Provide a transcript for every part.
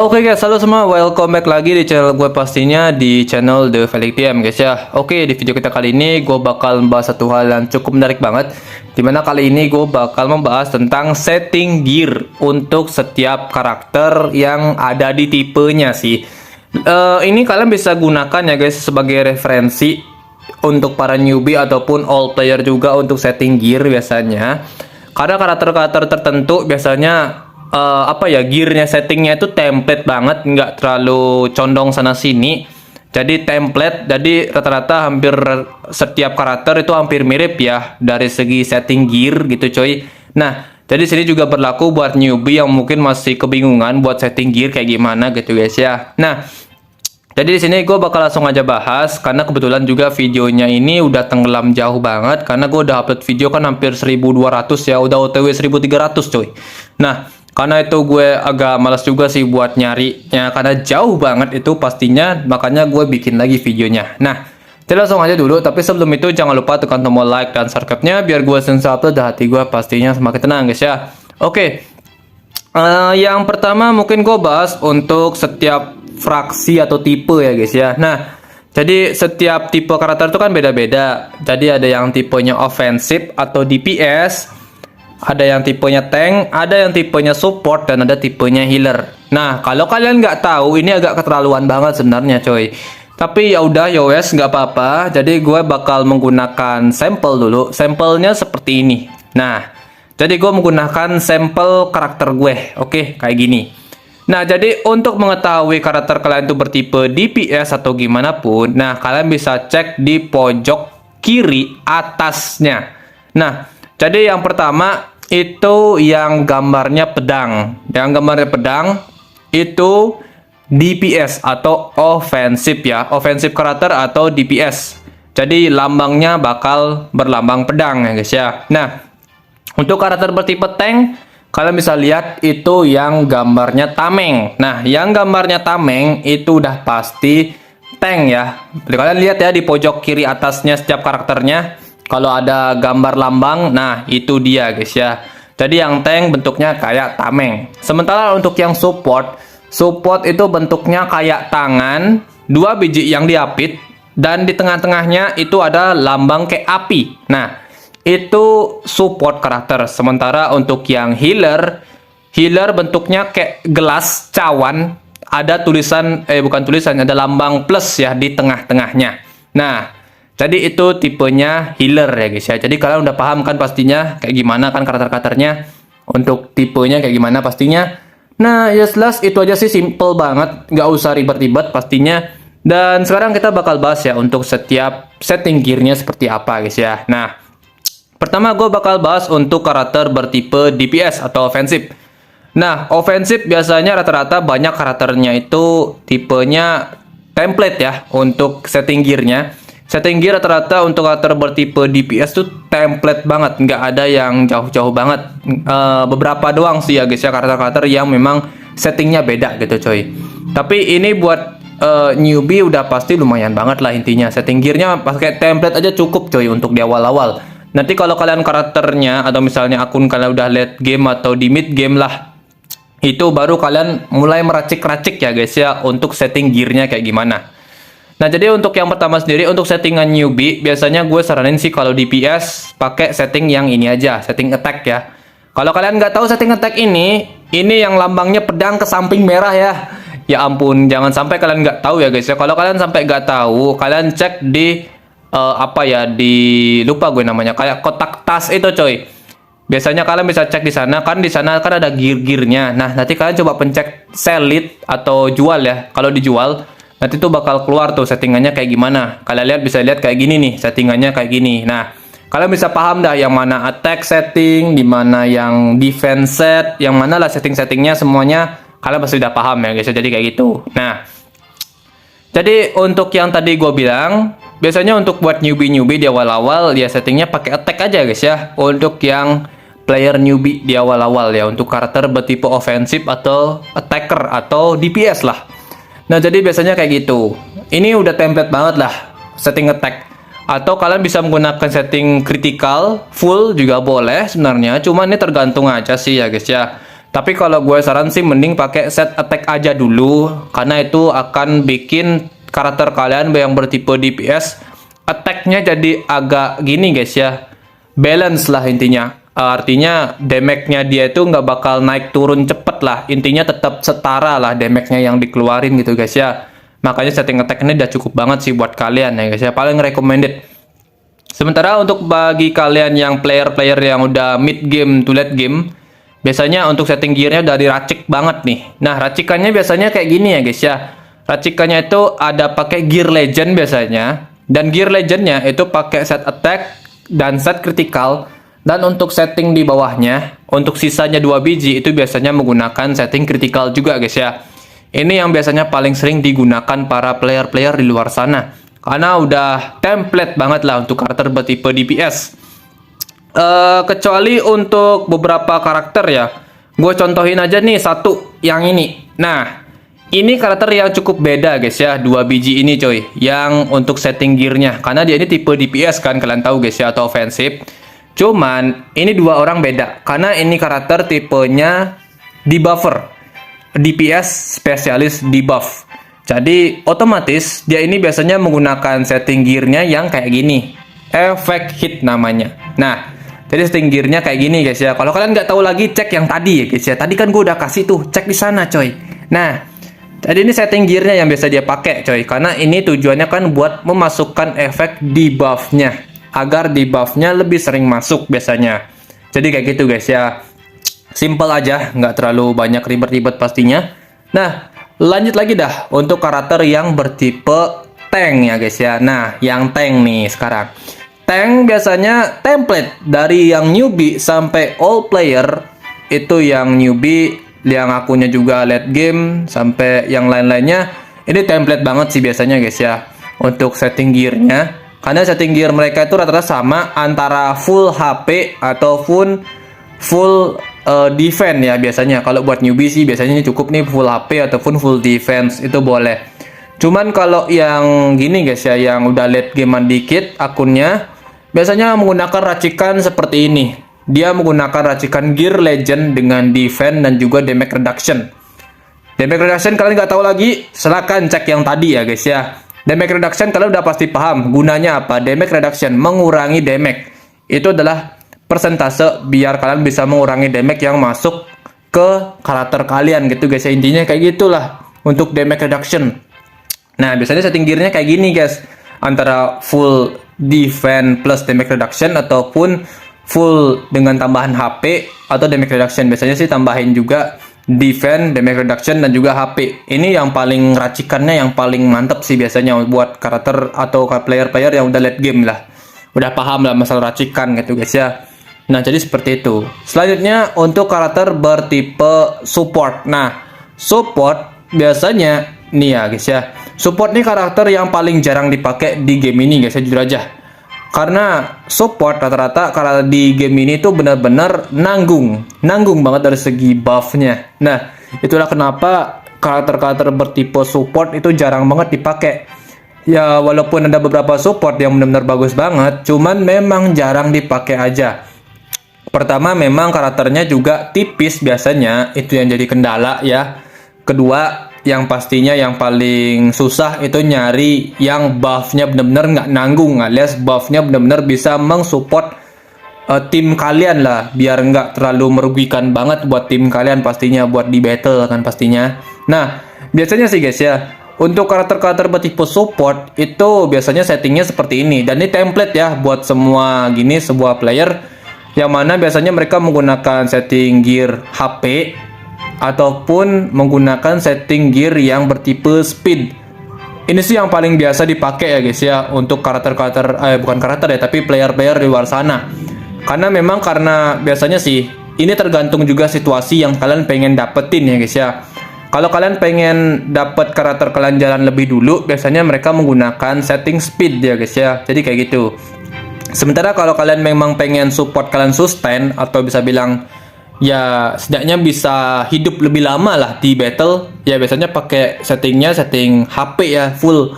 Oke guys, halo semua, welcome back lagi di channel gue, pastinya di channel The Felix TM guys ya. Oke, di video kita kali ini gue bakal membahas satu hal yang cukup menarik banget, dimana kali ini gue bakal membahas tentang setting gear untuk setiap karakter yang ada di tipenya sih. Ini kalian bisa gunakan ya guys sebagai referensi untuk para newbie ataupun all player juga untuk setting gear biasanya. Karena karakter-karakter tertentu biasanya gearnya settingnya itu template banget, nggak terlalu condong sana sini. Jadi template, jadi rata-rata hampir setiap karakter itu hampir mirip ya dari segi setting gear gitu coy. Nah, jadi sini juga berlaku buat newbie yang mungkin masih kebingungan buat setting gear kayak gimana gitu guys ya. Nah, jadi di sini gue bakal langsung aja bahas, karena kebetulan juga videonya ini udah tenggelam jauh banget, karena gue udah upload video kan hampir 1200 ya, udah OTW 1300 coy. Nah, karena itu gue agak malas juga sih buat nyarinya, karena jauh banget itu pastinya, makanya gue bikin lagi videonya. Nah, kita langsung aja dulu, tapi sebelum itu jangan lupa tekan tombol like dan subscribe-nya biar gue sensor upload dan hati gue pastinya semakin tenang guys ya. Oke, yang pertama mungkin gue bahas untuk setiap fraksi atau tipe ya guys ya. Nah, jadi setiap tipe karakter itu kan beda-beda. Jadi ada yang tipenya offensive atau DPS, ada yang tipenya tank, ada yang tipenya support, dan ada tipenya healer. Nah, kalau kalian nggak tahu, ini agak keterlaluan banget sebenarnya coy. Tapi ya udah, ya wes, nggak apa-apa. Jadi gue bakal menggunakan sampel dulu. Sampelnya seperti ini. Nah, jadi gue menggunakan sampel karakter gue. Oke, kayak gini. Nah, jadi untuk mengetahui karakter kalian itu bertipe DPS atau gimana pun, nah kalian bisa cek di pojok kiri atasnya. Nah, jadi yang pertama itu yang gambarnya pedang. Yang gambarnya pedang itu DPS atau offensive ya, offensive karakter atau DPS. Jadi lambangnya bakal berlambang pedang ya guys ya. Nah, untuk karakter bertipe tank, kalian bisa lihat itu yang gambarnya tameng. Nah, yang gambarnya tameng itu udah pasti tank ya. Kalian lihat ya di pojok kiri atasnya setiap karakternya. Kalau ada gambar lambang, nah itu dia guys ya. Jadi yang tank bentuknya kayak tameng. Sementara untuk yang support, support itu bentuknya kayak tangan, 2 biji yang diapit, dan di tengah-tengahnya itu ada lambang kayak api. Nah, itu support karakter. Sementara untuk yang healer, healer bentuknya kayak gelas cawan, ada tulisan bukan tulisan, ada lambang plus ya di tengah-tengahnya. Nah, jadi itu tipenya healer ya guys ya. Jadi kalian udah paham kan pastinya kayak gimana kan karakter-karakternya, untuk tipenya kayak gimana pastinya. Nah, ya jelas itu aja sih, simple banget, nggak usah ribet-ribet pastinya. Dan sekarang kita bakal bahas ya untuk setiap setting gearnya seperti apa guys ya. Nah, pertama gue bakal bahas untuk karakter bertipe DPS atau offensive. Nah, offensive biasanya rata-rata banyak karakternya itu tipenya template ya untuk setting gearnya. Setting gear rata-rata untuk karakter bertipe DPS tuh template banget, nggak ada yang jauh-jauh banget. Beberapa doang sih ya guys ya karakter-karakter yang memang settingnya beda gitu coy. Tapi ini buat newbie udah pasti lumayan banget lah intinya. Setting gearnya pakai template aja cukup coy untuk di awal-awal. Nanti kalau kalian karakternya atau misalnya akun kalian udah late game atau di mid game lah, itu baru kalian mulai meracik-racik ya guys ya untuk setting gearnya kayak gimana. Nah, jadi untuk yang pertama sendiri, untuk settingan newbie, biasanya gue saranin sih kalau DPS pakai setting yang ini aja, setting attack ya. Kalau kalian nggak tahu setting attack ini yang lambangnya pedang ke samping merah ya. Ya ampun, jangan sampai kalian nggak tahu ya guys ya. Kalau kalian sampai nggak tahu, kalian cek di lupa gue namanya, kayak kotak tas itu coy. Biasanya kalian bisa cek di sana kan ada gear-gearnya. Nah, nanti kalian coba pencet sell it atau jual ya. Kalau dijual, nanti tuh bakal keluar tuh settingannya kayak gimana. Kalian bisa lihat kayak gini nih, settingannya kayak gini. Nah, kalian bisa paham dah yang mana attack setting, di mana yang defense set, yang mana lah setting-settingnya semuanya kalian pasti udah paham ya guys. Jadi kayak gitu. Nah, jadi untuk yang tadi gue bilang, biasanya untuk buat newbie di awal-awal ya settingnya pakai attack aja guys ya. Untuk yang player newbie di awal-awal ya, untuk karakter bertipe offensive atau attacker atau DPS lah. Nah, jadi biasanya kayak gitu. Ini udah template banget lah setting attack. Atau kalian bisa menggunakan setting critical full juga boleh sebenarnya. Cuma ini tergantung aja sih ya guys ya. Tapi kalau gue saran sih mending pakai set attack aja dulu, karena itu akan bikin karakter kalian yang bertipe DPS attack-nya jadi agak gini guys ya, balance lah intinya. Artinya damage-nya dia itu nggak bakal naik turun cepet lah, intinya tetap setara lah damage-nya yang dikeluarin gitu guys ya. Makanya setting attack ini udah cukup banget sih buat kalian ya guys ya, paling recommended. Sementara untuk bagi kalian yang player-player yang udah mid game to late game, biasanya untuk setting gearnya udah diracik banget nih. Nah, racikannya biasanya kayak gini ya guys ya. Racikannya itu ada pakai gear legend biasanya. Dan gear legendnya itu pakai set attack dan set critical. Dan untuk setting di bawahnya, untuk sisanya 2 biji itu biasanya menggunakan setting critical juga guys ya. Ini yang biasanya paling sering digunakan para player-player di luar sana. Karena udah template banget lah untuk karakter bertipe DPS. Kecuali untuk beberapa karakter ya, gue contohin aja nih satu yang ini. Nah, ini karakter yang cukup beda guys ya, 2 biji ini coy, yang untuk setting gearnya, karena dia ini tipe DPS kan, kalian tahu guys ya, atau offensive. Cuman ini 2 orang beda, karena ini karakter tipenya debuffer, DPS spesialis debuff. Jadi otomatis dia ini biasanya menggunakan setting gearnya yang kayak gini, efek hit namanya. Nah, jadi setting gearnya kayak gini guys ya. Kalau kalian nggak tahu lagi, cek yang tadi ya guys ya. Tadi kan gue udah kasih tuh, cek di sana coy. Nah, jadi ini setting gearnya yang biasa dia pakai coy. Karena ini tujuannya kan buat memasukkan efek debuffnya, agar debuffnya lebih sering masuk biasanya. Jadi kayak gitu guys ya. Simple aja, nggak terlalu banyak ribet-ribet pastinya. Nah, lanjut lagi dah untuk karakter yang bertipe tank ya guys ya. Nah, yang tank nih sekarang. Tank biasanya template dari yang newbie sampai all player. Itu yang newbie, yang akunnya juga late game, sampai yang lain-lainnya. Ini template banget sih biasanya guys ya, untuk setting gearnya. Karena setting gear mereka itu rata-rata sama, antara full HP ataupun full defense ya biasanya. Kalau buat newbie sih biasanya cukup nih full HP ataupun full defense, itu boleh. Cuman kalau yang gini guys ya, yang udah late gamean dikit akunnya, biasanya menggunakan racikan seperti ini. Dia menggunakan racikan gear legend dengan defense dan juga damage reduction. Damage reduction kalian nggak tahu lagi, silahkan cek yang tadi ya guys ya. Damage reduction kalian udah pasti paham gunanya apa. Damage reduction mengurangi damage. Itu adalah persentase biar kalian bisa mengurangi damage yang masuk ke karakter kalian gitu guys ya. Intinya kayak gitulah untuk damage reduction. Nah, biasanya setting gearnya kayak gini guys, antara full defense plus damage reduction ataupun full dengan tambahan HP atau damage reduction. Biasanya sih tambahin juga defense, damage reduction dan juga HP. Ini yang paling racikannya yang paling mantep sih biasanya buat karakter atau player-player yang udah late game lah. Udah paham lah masalah racikan gitu guys ya. Nah, jadi seperti itu. Selanjutnya untuk karakter bertipe support. Nah, support biasanya nih ya guys ya. Support nih karakter yang paling jarang dipakai di game ini guys ya, jujur aja. Karena support rata-rata karena di game ini tuh benar-benar nanggung banget dari segi buffnya. Nah, itulah kenapa karakter-karakter bertipe support itu jarang banget dipakai. Ya, walaupun ada beberapa support yang benar-benar bagus banget, cuman memang jarang dipakai aja. Pertama, memang karakternya juga tipis biasanya, itu yang jadi kendala ya. Kedua, yang pastinya yang paling susah itu nyari yang buffnya benar-benar nggak nanggung, alias buffnya benar-benar bisa mensupport tim kalian lah, biar nggak terlalu merugikan banget buat tim kalian pastinya, buat di battle kan pastinya. Nah, biasanya sih guys ya, untuk karakter-karakter bertipe support itu biasanya settingnya seperti ini, dan ini template ya buat semua gini sebuah player, yang mana biasanya mereka menggunakan setting gear HP ataupun menggunakan setting gear yang bertipe speed. Ini sih yang paling biasa dipakai ya guys ya, untuk karakter-karakter bukan karakter ya, tapi player-player di luar sana. Karena memang karena biasanya sih ini tergantung juga situasi yang kalian pengen dapetin ya guys ya. Kalau kalian pengen dapet karakter kalian jalan lebih dulu, biasanya mereka menggunakan setting speed ya guys ya. Jadi kayak gitu. Sementara kalau kalian memang pengen support kalian sustain, atau bisa bilang ya setidaknya bisa hidup lebih lama lah di battle, ya biasanya pakai settingnya setting HP ya full.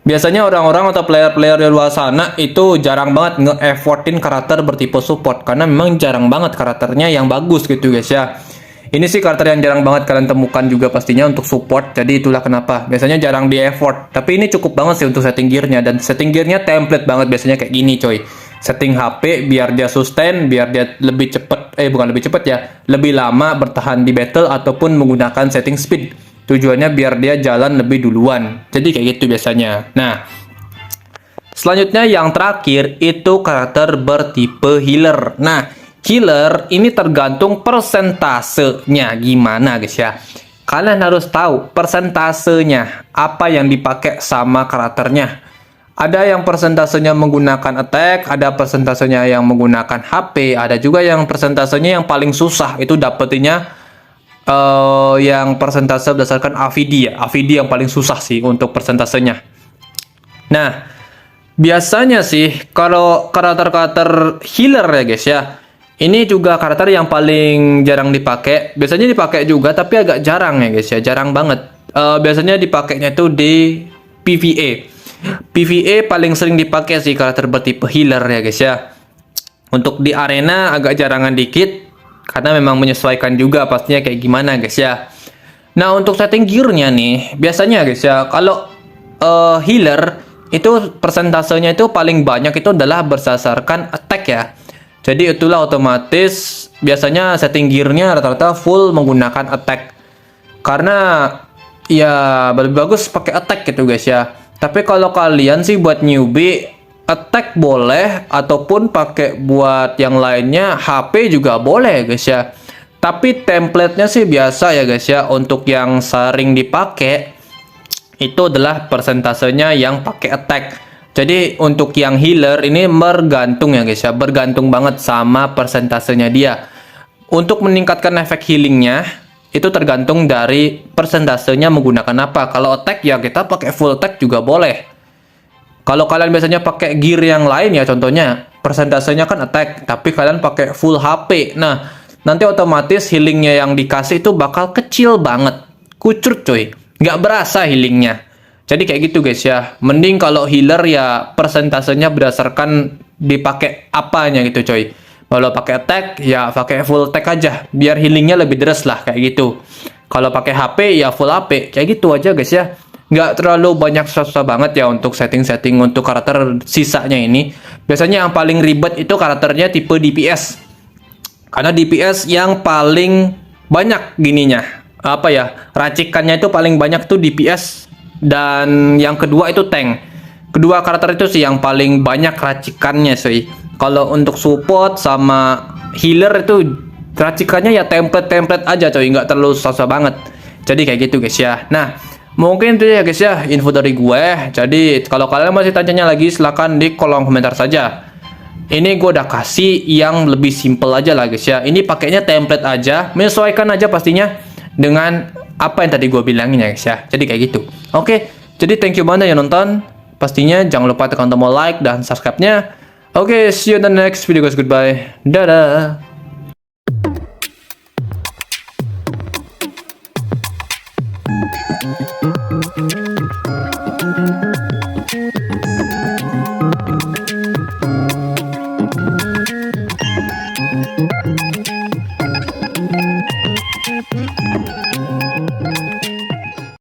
Biasanya orang-orang atau player-player di luar sana itu jarang banget nge-effortin karakter bertipe support, karena memang jarang banget karakternya yang bagus gitu guys ya. Ini sih karakter yang jarang banget kalian temukan juga pastinya untuk support. Jadi itulah kenapa biasanya jarang di effort. Tapi ini cukup banget sih untuk setting gearnya, dan setting gearnya template banget biasanya kayak gini coy. Setting HP biar dia sustain, biar dia lebih cepet, bukan lebih cepet ya, lebih lama bertahan di battle ataupun menggunakan setting speed. Tujuannya biar dia jalan lebih duluan. Jadi kayak gitu biasanya. Nah, selanjutnya yang terakhir itu karakter bertipe healer. Nah, healer ini tergantung persentasenya gimana guys ya. Kalian harus tahu persentasenya apa yang dipakai sama karakternya. Ada yang persentasenya menggunakan attack, ada persentasenya yang menggunakan HP, ada juga yang persentasenya yang paling susah itu dapetinnya yang persentase berdasarkan AVD ya. AVD yang paling susah sih untuk persentasenya. Nah, biasanya sih kalau karakter-karakter healer ya guys ya, ini juga karakter yang paling jarang dipakai. Biasanya dipakai juga tapi agak jarang ya guys ya, jarang banget. Biasanya dipakainya tuh di PvE. PvE paling sering dipakai sih karakter bertipe healer ya guys ya. Untuk di arena agak jarangan dikit karena memang menyesuaikan juga pastinya kayak gimana guys ya. Nah, untuk setting gearnya nih, biasanya guys ya, kalau healer itu persentasenya itu paling banyak itu adalah berdasarkan attack ya. Jadi itulah otomatis biasanya setting gearnya rata-rata full menggunakan attack. Karena ya lebih bagus pakai attack gitu guys ya. Tapi kalau kalian sih buat newbie, attack boleh ataupun pakai buat yang lainnya HP juga boleh guys ya. Tapi template-nya sih biasa ya guys ya, untuk yang sering dipakai itu adalah persentasenya yang pakai attack. Jadi untuk yang healer ini bergantung ya guys ya, bergantung banget sama persentasenya dia. Untuk meningkatkan efek healingnya itu tergantung dari persentasenya menggunakan apa. Kalau attack ya kita pakai full attack juga boleh. Kalau kalian biasanya pakai gear yang lain ya, contohnya persentasenya kan attack, tapi kalian pakai full HP. Nah, nanti otomatis healingnya yang dikasih itu bakal kecil banget, kucrut coy, nggak berasa healingnya. Jadi kayak gitu guys ya. Mending kalau healer ya persentasenya berdasarkan dipakai apanya gitu coy. Kalau pakai attack ya pakai full attack aja, biar healingnya lebih deres lah kayak gitu. Kalau pakai HP ya full HP, kayak gitu aja guys ya. Nggak terlalu banyak susah banget ya untuk setting-setting untuk karakter sisanya ini. Biasanya yang paling ribet itu karakternya tipe DPS. Karena DPS yang paling banyak gininya. Apa ya? Racikannya itu paling banyak tuh DPS. Dan yang kedua itu tank. Kedua karakter itu sih yang paling banyak racikannya sih. Kalau untuk support sama healer itu racikannya ya template-template aja coy, nggak terlalu susah banget. Jadi kayak gitu guys ya. Nah, mungkin itu ya guys ya info dari gue. Jadi kalau kalian masih tanya lagi silahkan di kolom komentar saja. Ini gue udah kasih yang lebih simple aja lah guys ya. Ini pakainya template aja, menyesuaikan aja pastinya dengan apa yang tadi gue bilangin ya guys ya. Jadi kayak gitu. Oke, jadi thank you banget yang nonton. Pastinya jangan lupa tekan tombol like dan subscribe-nya. Oke, see you in the next video guys. Goodbye. Dadah.